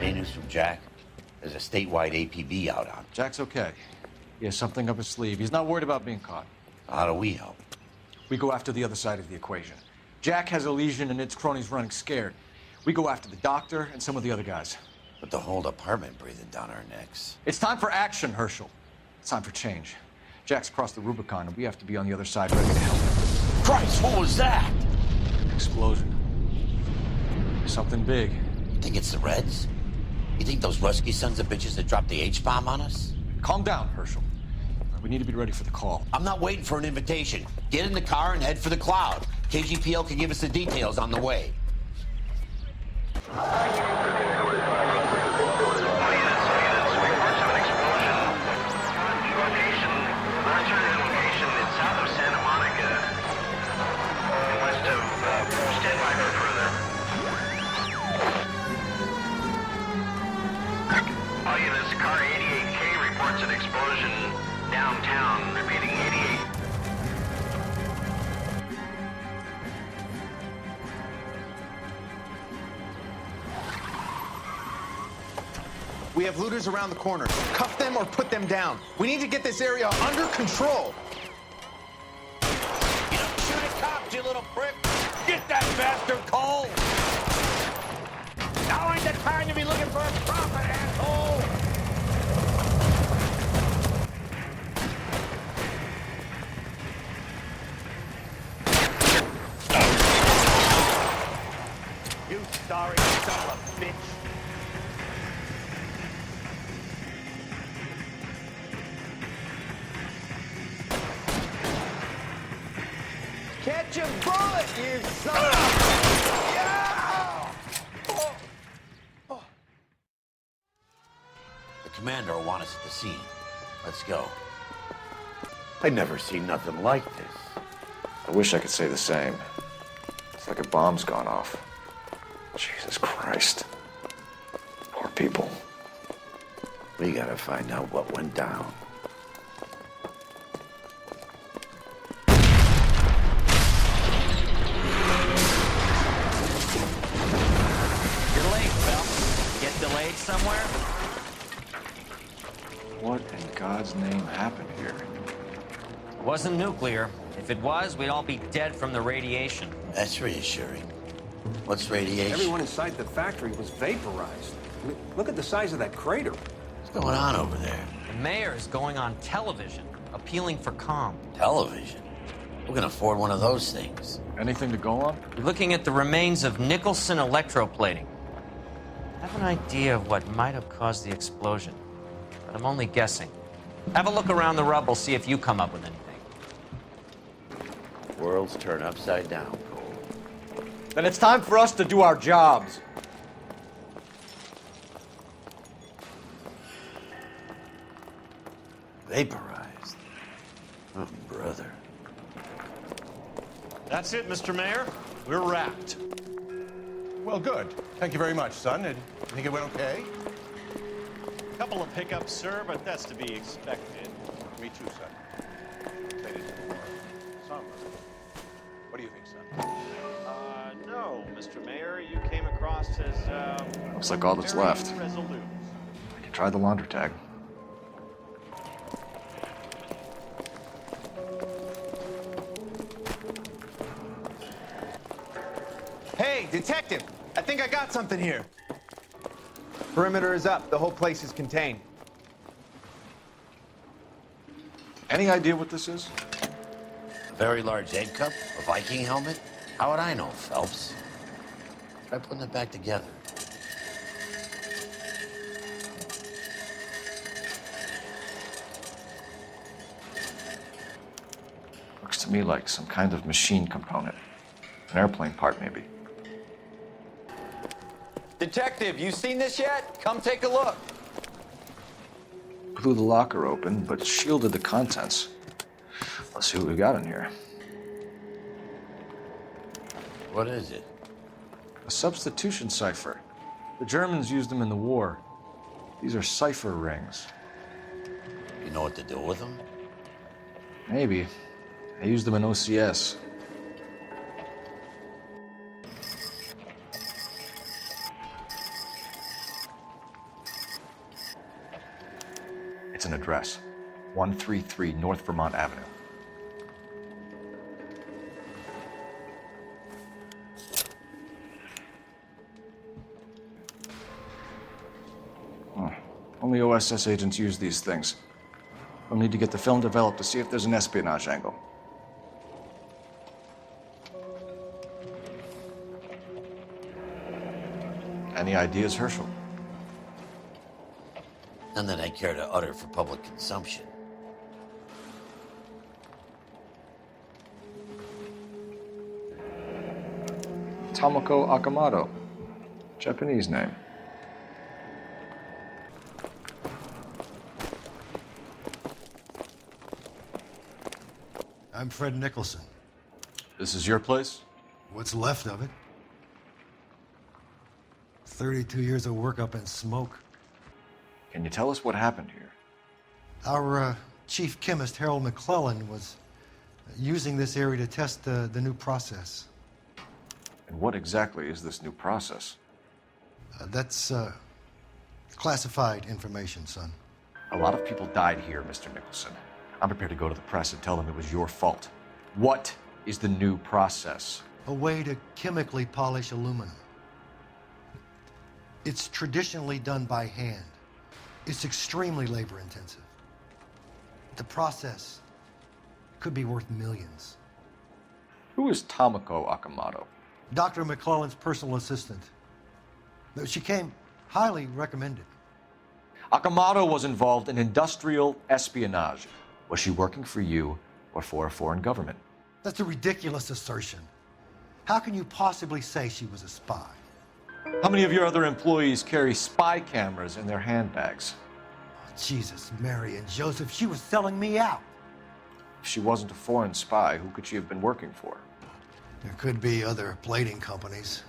Any news from Jack? There's a statewide APB out on. Jack's okay. He has something up his sleeve. He's not worried about being caught. How do we help? We go after the other side of the equation. Jack has a legion and its cronies running scared. We go after the doctor and some of the other guys. But the whole department breathing down our necks. It's time for action, Herschel. It's time for change. Jack's crossed the Rubicon, and we have to be on the other side ready to help him. Christ, what was that? Explosion. Something big. You think it's the Reds? You think those Rusky sons of bitches that dropped the H-bomb on us? Calm down, Herschel. We need to be ready for the call. I'm not waiting for an invitation. Get in the car and head for the cloud. KGPL can give us the details on the way. Downtown, repeating 88. We have looters around the corner. Cuff them or put them down. We need to get this area under control. You don't shoot at cops, you little prick. Get that bastard cold. Now ain't the time to be looking for a profit, asshole. You sorry son of a bitch. Catch a bullet, you son of a... Yeah! The commander will want us at the scene. Let's go. I've never seen nothing like this. I wish I could say the same. It's like a bomb's gone off. Jesus Christ. Poor people. We gotta find out what went down. You're late, Phelps. Get delayed somewhere? What in God's name happened here? It wasn't nuclear. If it was, we'd all be dead from the radiation. That's reassuring. What's radiation? Everyone inside the factory was vaporized. I mean, look at the size of that crater. What's going on over there? The mayor is going on television, appealing for calm. Television? Who can afford one of those things? Anything to go on? We're looking at the remains of Nicholson electroplating. I have an idea of what might have caused the explosion, but I'm only guessing. Have a look around the rubble, see if you come up with anything. Worlds turn upside down. Then it's time for us to do our jobs. Vaporized. Oh, brother. That's it, Mr. Mayor. We're wrapped. Well, good. Thank you very much, son. And you think it went okay? A couple of hiccups, sir, but that's to be expected. Me too, son. Made it more somber. What do you think, son? No, Mr. Mayor, you came across as, Looks like all that's very left. resolute. I can try the laundry tag. Hey, detective! I think I got something here. Perimeter is up. The whole place is contained. Any idea what this is? A very large egg cup? A Viking helmet? How would I know, Phelps? Try putting it back together. Looks to me like some kind of machine component. An airplane part, maybe. Detective, you seen this yet? Come take a look. Blew the locker open, but shielded the contents. Let's see what we got in here. What is it? A substitution cipher. The Germans used them in the war. These are cipher rings. You know what to do with them? Maybe. I used them in OCS. address. 133 North Vermont Avenue. Only OSS agents use these things. We'll need to get the film developed to see if there's an espionage angle. Any ideas, Herschel? None that I care to utter for public consumption. Tomoko Akamoto. Japanese name. I'm Fred Nicholson. This is your place? What's left of it? 32 years of work up in smoke. Can you tell us what happened here? Our chief chemist, Harold McClellan, was using this area to test the new process. And what exactly is this new process? That's classified information, son. A lot of people died here, Mr. Nicholson. I'm prepared to go to the press and tell them it was your fault. What is the new process? A way to chemically polish aluminum. It's traditionally done by hand. It's extremely labor intensive. The process could be worth millions. Who is Tomoko Akamoto? Dr. McClellan's personal assistant. She came highly recommended. Akamoto was involved in industrial espionage. Was she working for you or for a foreign government? That's a ridiculous assertion. How can you possibly say she was a spy? How many of your other employees carry spy cameras in their handbags? Oh, Jesus, Mary and Joseph, she was selling me out. If she wasn't a foreign spy, who could she have been working for? There could be other plating companies,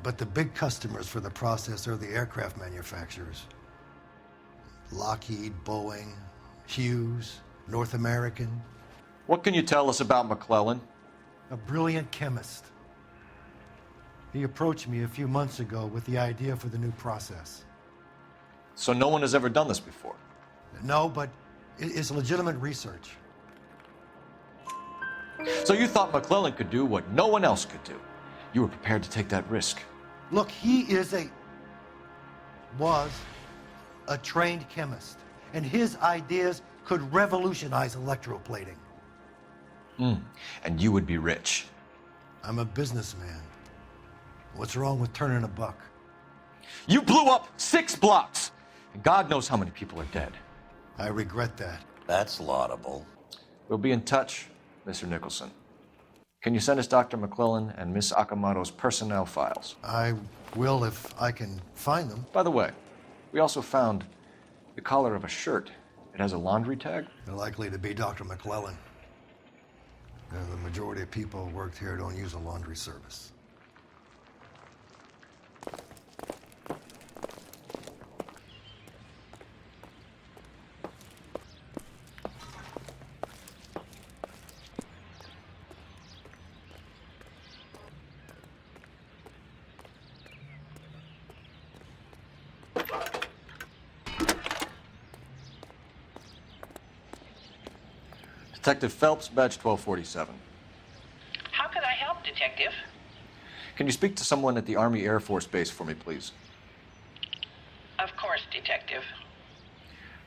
but the big customers for the process are the aircraft manufacturers. Lockheed, Boeing, Hughes, North American. What can you tell us about McClellan? A brilliant chemist. He approached me a few months ago with the idea for the new process. So no one has ever done this before? No, but it's legitimate research. So you thought McClellan could do what no one else could do. You were prepared to take that risk. Look, he was a trained chemist, and his ideas could revolutionize electroplating. And you would be rich. I'm a businessman. What's wrong with turning a buck? You blew up 6 blocks, and God knows how many people are dead. I regret that. That's laudable. We'll be in touch, Mr. Nicholson. Can you send us Dr. McClellan and Miss Akamoto's personnel files? I will if I can find them. By the way, we also found the collar of a shirt. It has a laundry tag. They're likely to be Dr. McClellan. The majority of people who worked here don't use a laundry service. Detective Phelps, badge 1247. How could I help, Detective? Can you speak to someone at the Army Air Force Base for me, please? Of course, Detective.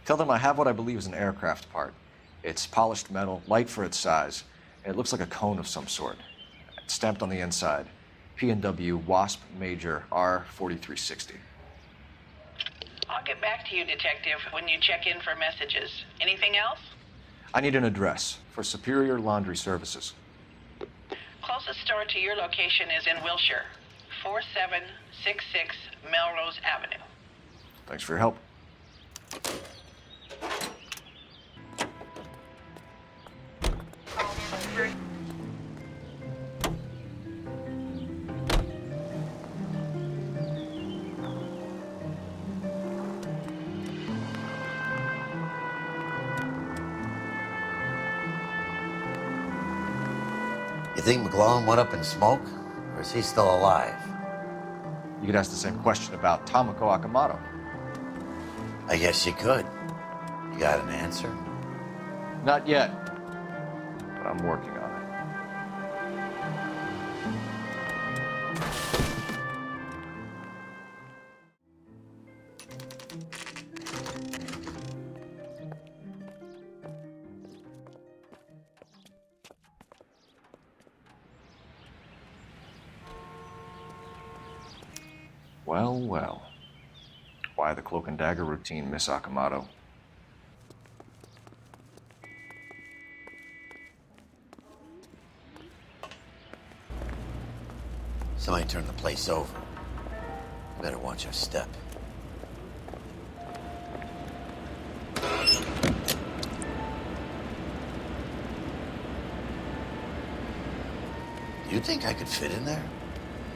Tell them I have what I believe is an aircraft part. It's polished metal, light for its size, and it looks like a cone of some sort. It's stamped on the inside. P&W Wasp Major R4360. I'll get back to you, Detective, when you check in for messages. Anything else? I need an address for Superior Laundry Services. Closest store to your location is in Wilshire, 4766 Melrose Avenue. Thanks for your help. You think McClellan went up in smoke? Or is he still alive? You could ask the same question about Tomoko Akamoto. I guess you could. You got an answer? Not yet, but I'm working on it. Well, well. Why the cloak and dagger routine, Miss Akamoto? Somebody turned the place over. You better watch your step. Do you think I could fit in there?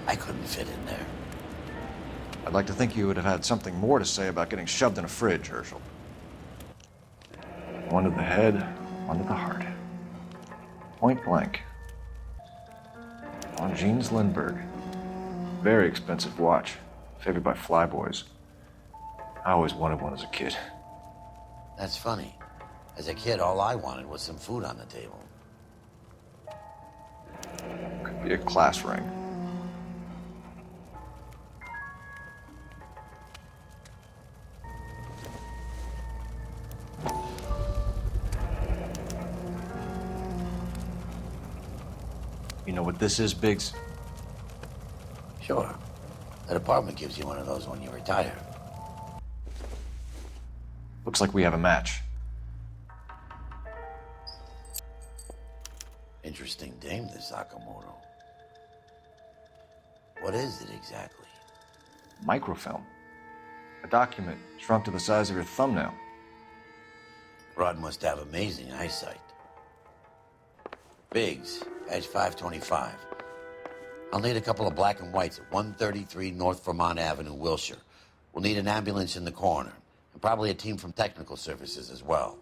I couldn't fit in there. I'd like to think you would have had something more to say about getting shoved in a fridge, Herschel. One to the head, one to the heart. Point blank. On Jeans Lindbergh. Very expensive watch. Favored by flyboys. I always wanted one as a kid. That's funny. As a kid, all I wanted was some food on the table. Could be a class ring. You know what this is, Biggs? Sure. That apartment gives you one of those when you retire. Looks like we have a match. Interesting dame, this Sakamoto. What is it exactly? Microfilm. A document shrunk to the size of your thumbnail. Rod must have amazing eyesight. Biggs, Edge 525. I'll need a couple of black and whites at 133 North Vermont Avenue, Wilshire. We'll need an ambulance in the corner, and probably a team from technical services as well.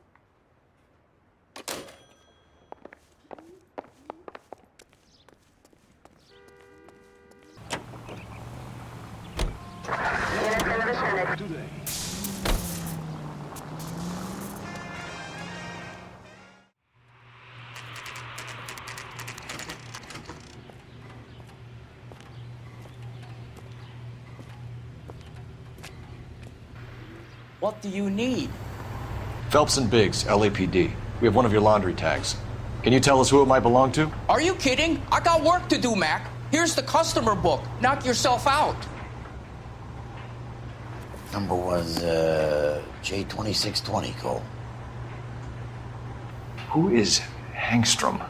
What do you need? Phelps and Biggs, LAPD. We have one of your laundry tags. Can you tell us who it might belong to? Are you kidding? I got work to do, Mac. Here's the customer book. Knock yourself out. Number was, J2620, Cole. Who is Hangstrom?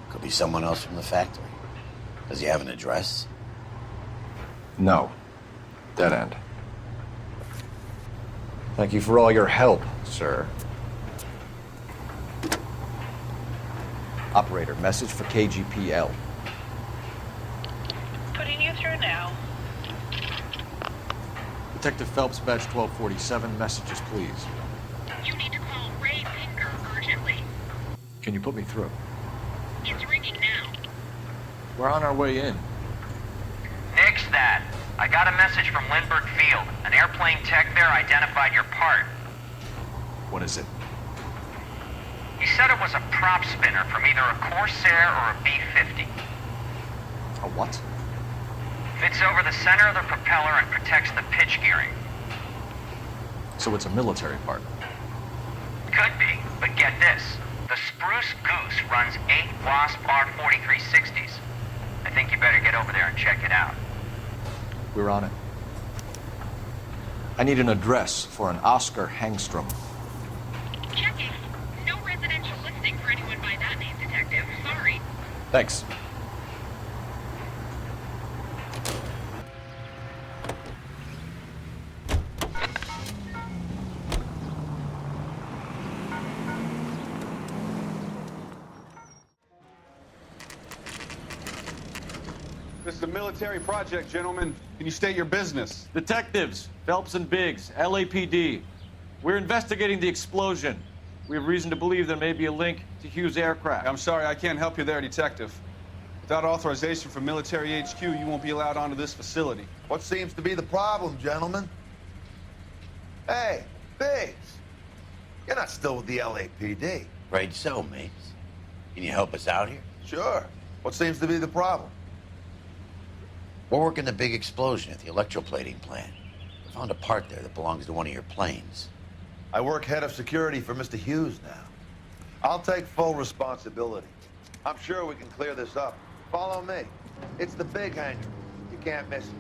Could be someone else from the factory. Does he have an address? No. Dead end. Thank you for all your help, sir. Operator, message for KGPL. Putting you through now. Detective Phelps, badge 1247, messages, please. You need to call Ray Pinker urgently. Can you put me through? It's ringing now. We're on our way in. Nix that. I got a message from Lindbergh Field. An airplane tech there identified your part. What is it? He said it was a prop spinner from either a Corsair or a B-50. A what? Fits over the center of the propeller and protects the pitch gearing. So it's a military part. Could be, but get this. The Spruce Goose runs 8 Wasp R-4360s. I think you better get over there and check it out. We're on it. I need an address for an Oscar Hangstrom. Checking. No residential listing for anyone by that name, Detective. Sorry. Thanks. This is a military project, gentlemen. Can you state your business? Detectives, Phelps and Biggs, LAPD. We're investigating the explosion. We have reason to believe there may be a link to Hughes' aircraft. I'm sorry, I can't help you there, Detective. Without authorization from military HQ, you won't be allowed onto this facility. What seems to be the problem, gentlemen? Hey, Biggs, You're not still with the LAPD. Right so, Mapes. Can you help us out here? Sure. What seems to be the problem? We're working the big explosion at the electroplating plant. We found a part there that belongs to one of your planes. I work head of security for Mr. Hughes now. I'll take full responsibility. I'm sure we can clear this up. Follow me. It's the big hangar. You can't miss it.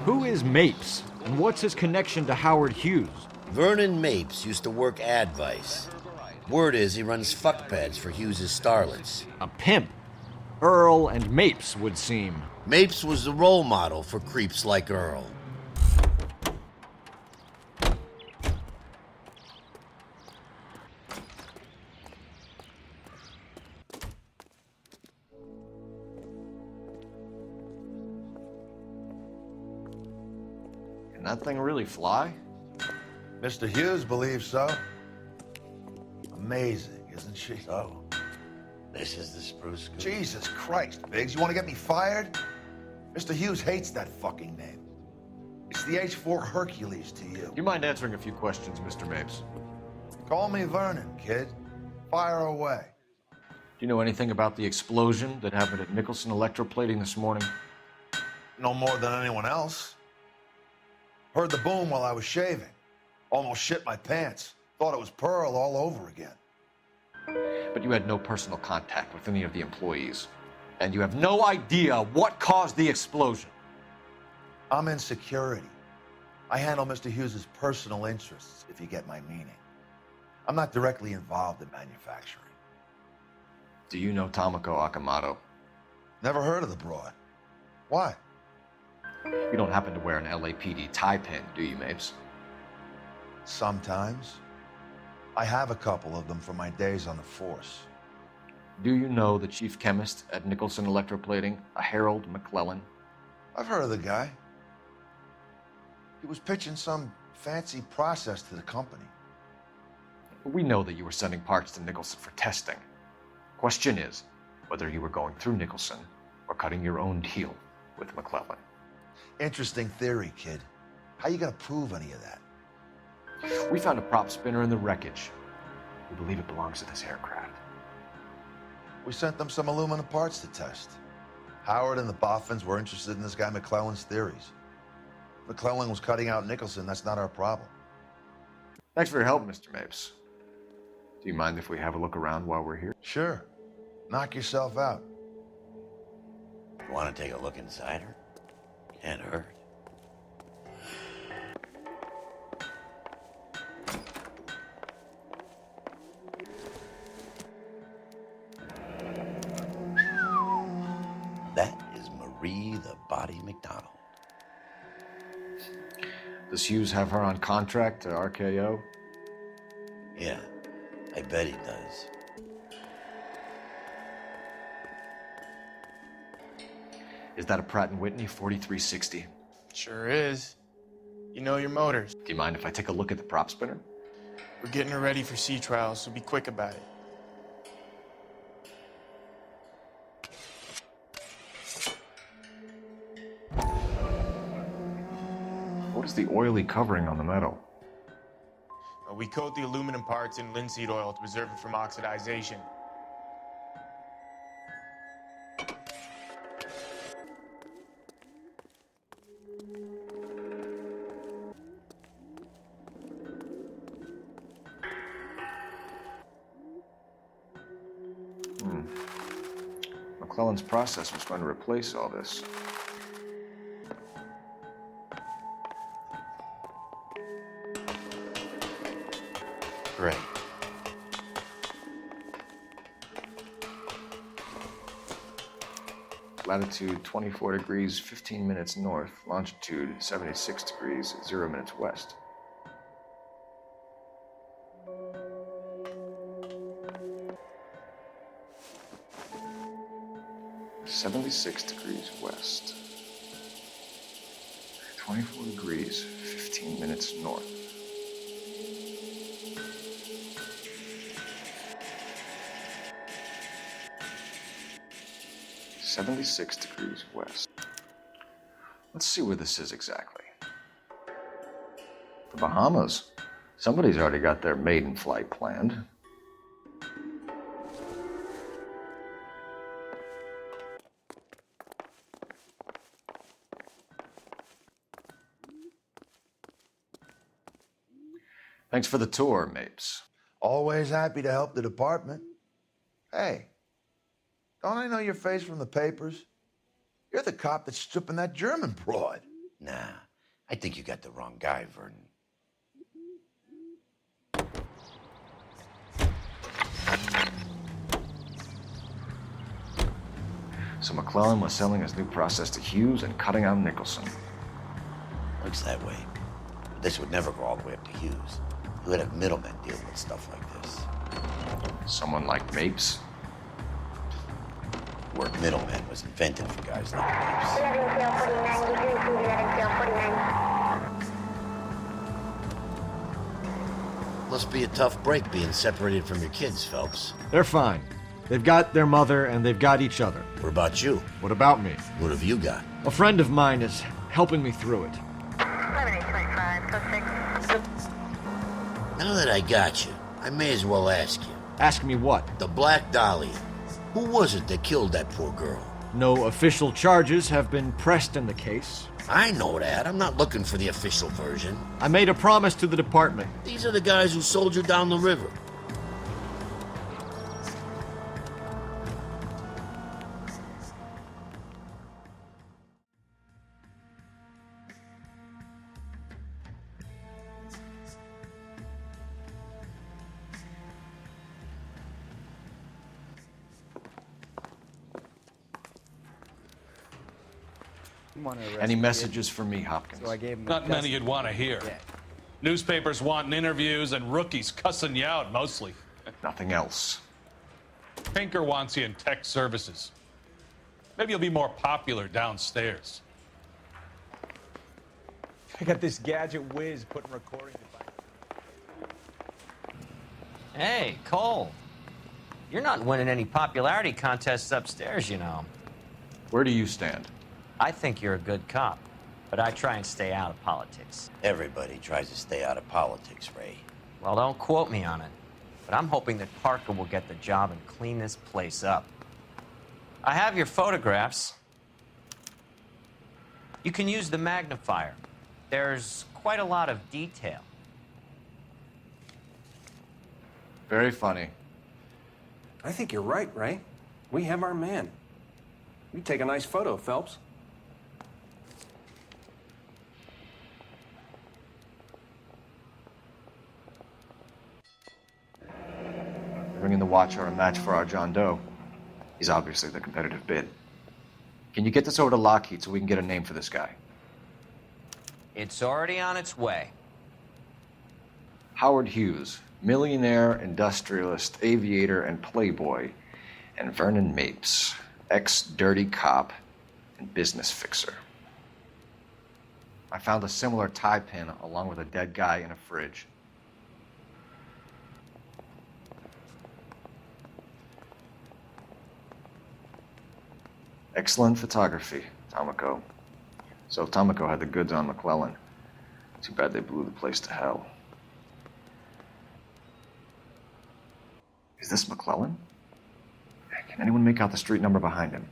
Who is Mapes, and what's his connection to Howard Hughes? Vernon Mapes used to work Advice. Word is he runs fuck pads for Hughes' starlets. A pimp. Earl and Mapes would seem. Mapes was the role model for creeps like Earl. Can that thing really fly? Mr. Hughes believes so. Amazing, isn't she? So, this is the Spruce Goose. Jesus Christ, Biggs, you want to get me fired? Mr. Hughes hates that fucking name. It's the H-4 Hercules to you. Do you mind answering a few questions, Mr. Mapes? Call me Vernon, kid. Fire away. Do you know anything about the explosion that happened at Nicholson Electroplating this morning? No more than anyone else. Heard the boom while I was shaving. Almost shit my pants. Thought it was Pearl all over again. But you had no personal contact with any of the employees. And you have no idea what caused the explosion. I'm in security. I handle Mr. Hughes' personal interests, if you get my meaning. I'm not directly involved in manufacturing. Do you know Tomoko Akamoto? Never heard of the broad. Why? You don't happen to wear an LAPD tie pin, do you, Mapes? Sometimes. I have a couple of them from my days on the force. Do you know the chief chemist at Nicholson Electroplating, a Harold McClellan? I've heard of the guy. He was pitching some fancy process to the company. We know that you were sending parts to Nicholson for testing. Question is whether you were going through Nicholson or cutting your own deal with McClellan. Interesting theory, kid. How you gonna prove any of that? We found a prop spinner in the wreckage. We believe it belongs to this aircraft. We sent them some aluminum parts to test. Howard and the Boffins were interested in this guy McClellan's theories. McClellan was cutting out Nicholson. That's not our problem. Thanks for your help, Mr. Mapes. Do you mind if we have a look around while we're here? Sure. Knock yourself out. You want to take a look inside her? Can't hurt. That is Marie the Body McDonald. Does Hughes have her on contract to RKO? Yeah, I bet he does. Is that a Pratt & Whitney 4360? Sure is. You know your motors. Do you mind if I take a look at the prop spinner? We're getting her ready for sea trials, so be quick about it. What is the oily covering on the metal? We coat the aluminum parts in linseed oil to preserve it from oxidization. McClellan's process was going to replace all this. Great. Latitude 24 degrees, 15 minutes north. Longitude 76 degrees, 0 minutes west. (76 west). 24 degrees, 15 minutes north. (76 degrees west). Let's see where this is exactly. The Bahamas. Somebody's already got their maiden flight planned. Thanks for the tour, Mapes. Always happy to help the department. Hey, don't I know your face from the papers? You're the cop that's stripping that German broad. Nah, I think you got the wrong guy, Vernon. So McClellan was selling his new process to Hughes and cutting out Nicholson. Looks that way. But this would never go all the way up to Hughes. You would have middlemen dealing with stuff like this. Someone like Mapes? The word middleman was invented for guys like Mapes. Must be a tough break being separated from your kids, Phelps. They're fine. They've got their mother and they've got each other. What about you? What about me? What have you got? A friend of mine is helping me through it. Now that I got you, I may as well ask you. Ask me what? The Black Dahlia. Who was it that killed that poor girl? No official charges have been pressed in the case. I know that. I'm not looking for the official version. I made a promise to the department. These are the guys who sold you down the river. Any messages for me, Hopkins? So I gave him Not many you'd want to hear. Yeah. Newspapers wanting interviews and rookies cussing you out, mostly. Nothing else. Pinker wants you in tech services. Maybe you'll be more popular downstairs. I got this gadget whiz putting recording device. Hey, Cole. You're not winning any popularity contests upstairs, you know. Where do you stand? I think you're a good cop, but I try and stay out of politics. Everybody tries to stay out of politics, Ray. Well, don't quote me on it, but I'm hoping that Parker will get the job and clean this place up. I have your photographs. You can use the magnifier. There's quite a lot of detail. Very funny. I think you're right, Ray. We have our man. You take a nice photo, Phelps. Bringing the watch are a match for our John Doe. He's obviously the competitive bid. Can you get this over to Lockheed so we can get a name for this guy? It's already on its way. Howard Hughes, millionaire, industrialist, aviator, and playboy. And Vernon Mapes, ex-dirty cop and business fixer. I found a similar tie pin along with a dead guy in a fridge. Excellent photography, Tomoko. So Tomoko had the goods on McClellan. Too bad they blew the place to hell. Is this McClellan? Can anyone make out the street number behind him?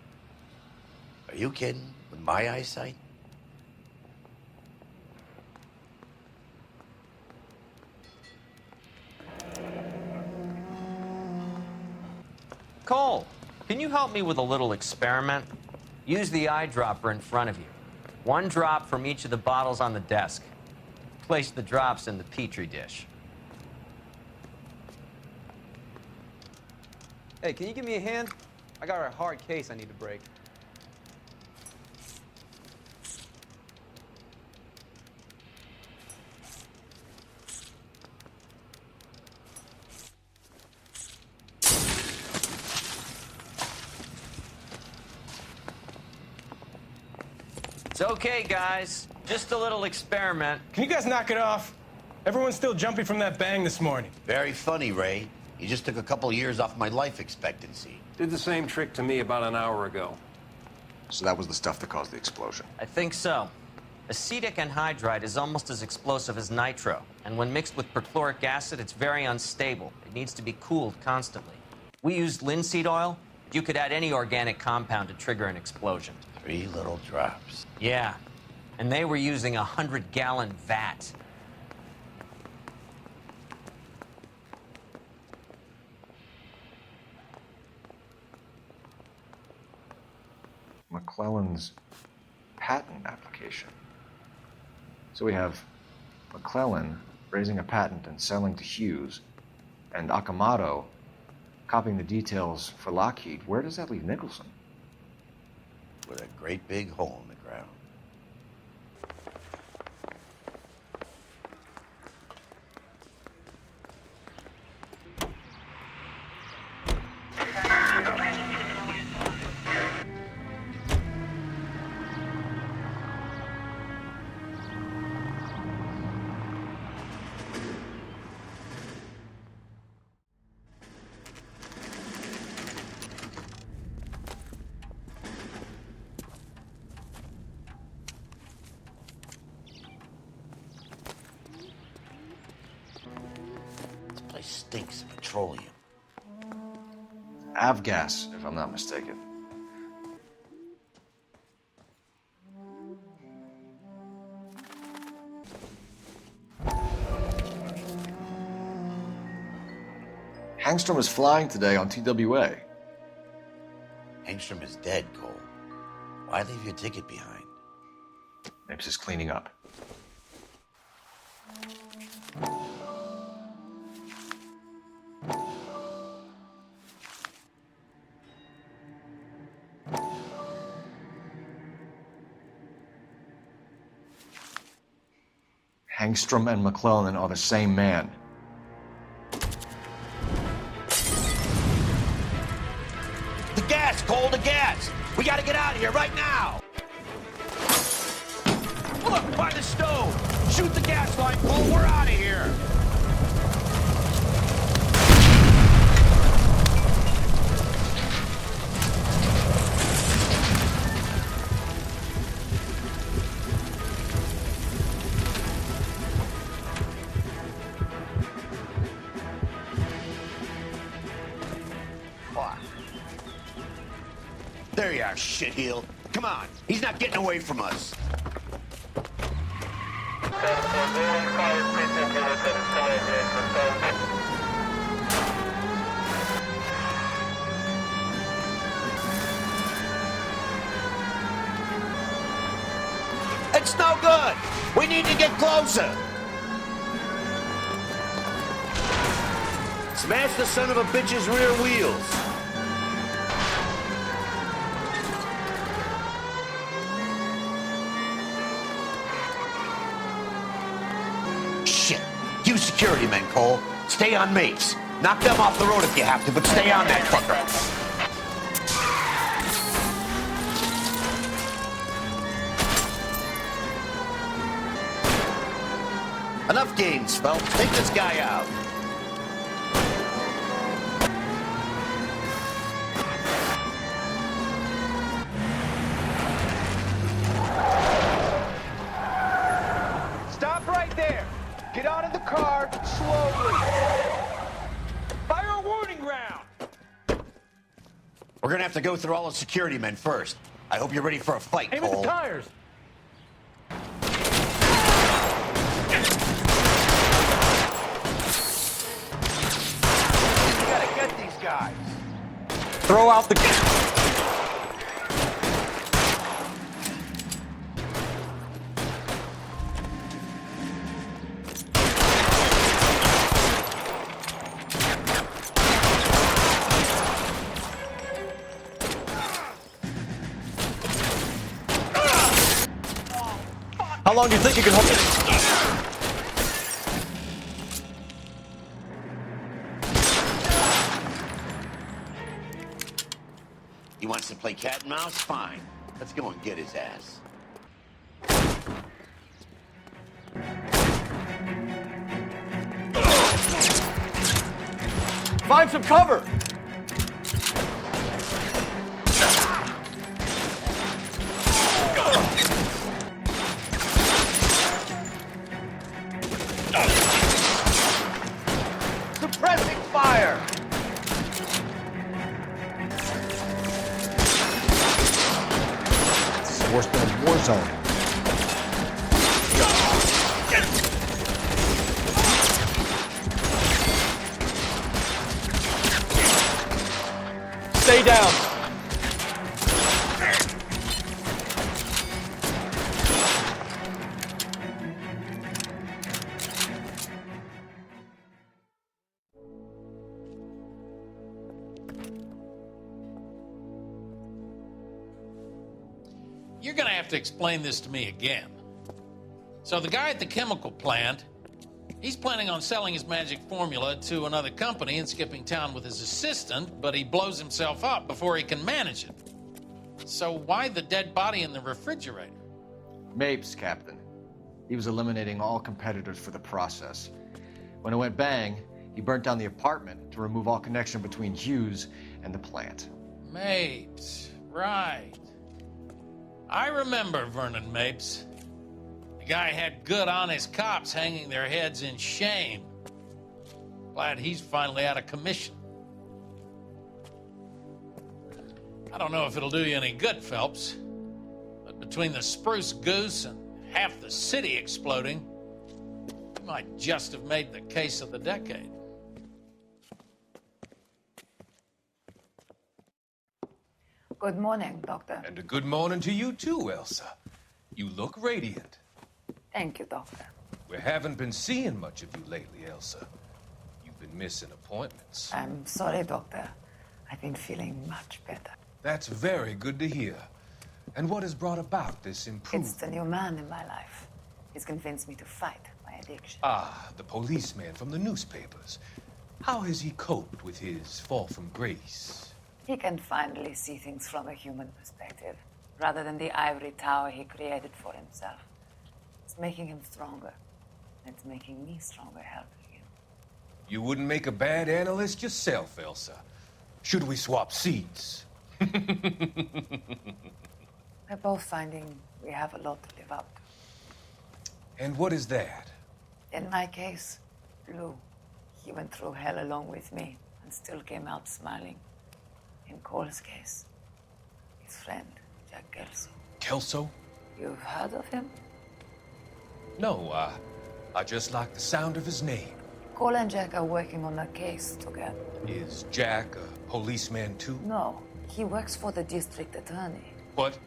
Are you kidding? With my eyesight? Cole, can you help me with a little experiment? Use the eyedropper in front of you. One drop from each of the bottles on the desk. Place the drops in the Petri dish. Hey, can you give me a hand? I got a hard case I need to break. It's okay, guys. Just a little experiment. Can you guys knock it off? Everyone's still jumping from that bang this morning. Very funny, Ray. You just took a couple years off my life expectancy. Did the same trick to me about an hour ago. So that was the stuff that caused the explosion. I think so. Acetic anhydride is almost as explosive as nitro, and when mixed with perchloric acid, it's very unstable. It needs to be cooled constantly. We used linseed oil. You could add any organic compound to trigger an explosion. 3 little drops. Yeah, and they were using a 100-gallon vat. McClellan's patent application. So we have McClellan raising a patent and selling to Hughes, and Akamoto copying the details for Lockheed. Where does that leave Nicholson? With a great big hole in the ground. Place stinks of petroleum. Avgas, if I'm not mistaken. Hangstrom is flying today on TWA. Hangstrom is dead, Cole. Why leave your ticket behind? Mapes is cleaning up. Hangstrom and McClellan are the same man. The gas, Cole, the gas! We gotta get out of here right now! Look, by the stove! Shoot the gas line, Cole, we're out of here! There you are, shitheel. Come on, he's not getting away from us. It's no good. We need to get closer. Smash the son of a bitch's rear wheels. Use security men, Cole. Stay on Mapes. Knock them off the road if you have to, but stay on that fucker. Enough games, Phelps. Take this guy out. Stop right there. Get out of the car slowly. Fire a warning round. We're gonna have to go through all the security men first. I hope you're ready for a fight, Aim Cole. at the tires. You gotta get these guys. Throw out the... How long do you think you can hold it? He wants to play cat and mouse? Fine. Let's go and get his ass. Find some cover! fire! This is worse than a war zone. Stay down. You're gonna have to explain this to me again. So the guy at the chemical plant, he's planning on selling his magic formula to another company and skipping town with his assistant, but he blows himself up before he can manage it. So why the dead body in the refrigerator? Mapes, Captain. He was eliminating all competitors for the process. When it went bang, he burnt down the apartment to remove all connection between Hughes and the plant. Mapes, right. I remember Vernon Mapes. The guy had good, honest cops hanging their heads in shame. Glad he's finally out of commission. I don't know if it'll do you any good, Phelps, but between the Spruce Goose and half the city exploding, you might just have made the case of the decade. Good morning, Doctor. And a good morning to you too, Elsa. You look radiant. Thank you, Doctor. We haven't been seeing much of you lately, Elsa. You've been missing appointments. I'm sorry, Doctor. I've been feeling much better. That's very good to hear. And what has brought about this improvement? It's the new man in my life. He's convinced me to fight my addiction. Ah, the policeman from the newspapers. How has he coped with his fall from grace? He can finally see things from a human perspective, rather than the ivory tower he created for himself. It's making him stronger. It's making me stronger helping him. You wouldn't make a bad analyst yourself, Elsa. Should we swap seats? We're both finding we have a lot to live up to. And what is that? In my case, Lou. He went through hell along with me and still came out smiling. In Cole's case, his friend, Jack Kelso. Kelso? You've heard of him? No, I just like the sound of his name. Cole and Jack are working on a case together. Is Jack a policeman too? No, he works for the district attorney. What?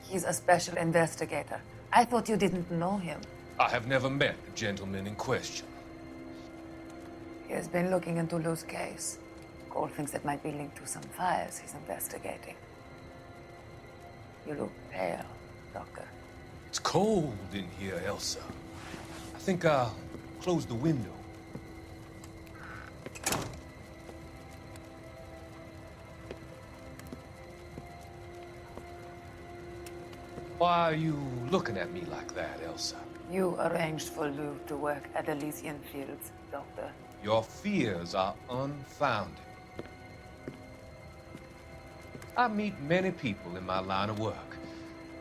He's a special investigator. I thought you didn't know him. I have never met the gentleman in question. He has been looking into Lou's case. Cole thinks that might be linked to some fires he's investigating. You look pale, Doctor. It's cold in here, Elsa. I think I'll close the window. Why are you looking at me like that, Elsa? You arranged for Lou to work at Elysian Fields, Doctor. Your fears are unfounded. I meet many people in my line of work.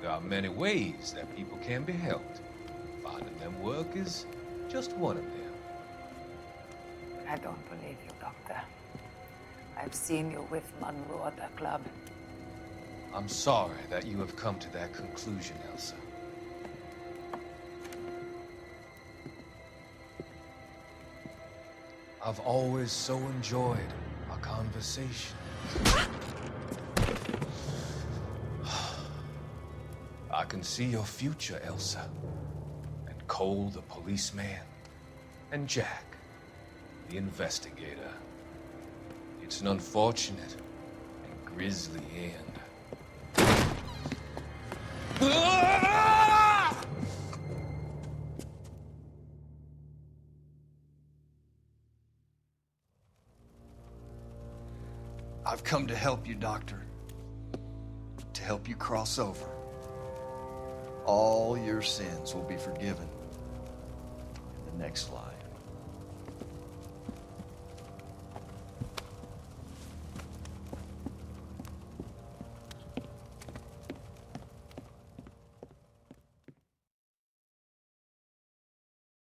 There are many ways that people can be helped. Finding them work is just one of them. I don't believe you, Doctor. I've seen you with Monroe at the club. I'm sorry that you have come to that conclusion, Elsa. I've always so enjoyed our conversation. I can see your future, Elsa. And Cole, the policeman. And Jack, the investigator. It's an unfortunate and grisly end. I've come to help you, Doctor. To help you cross over. All your sins will be forgiven in the next life.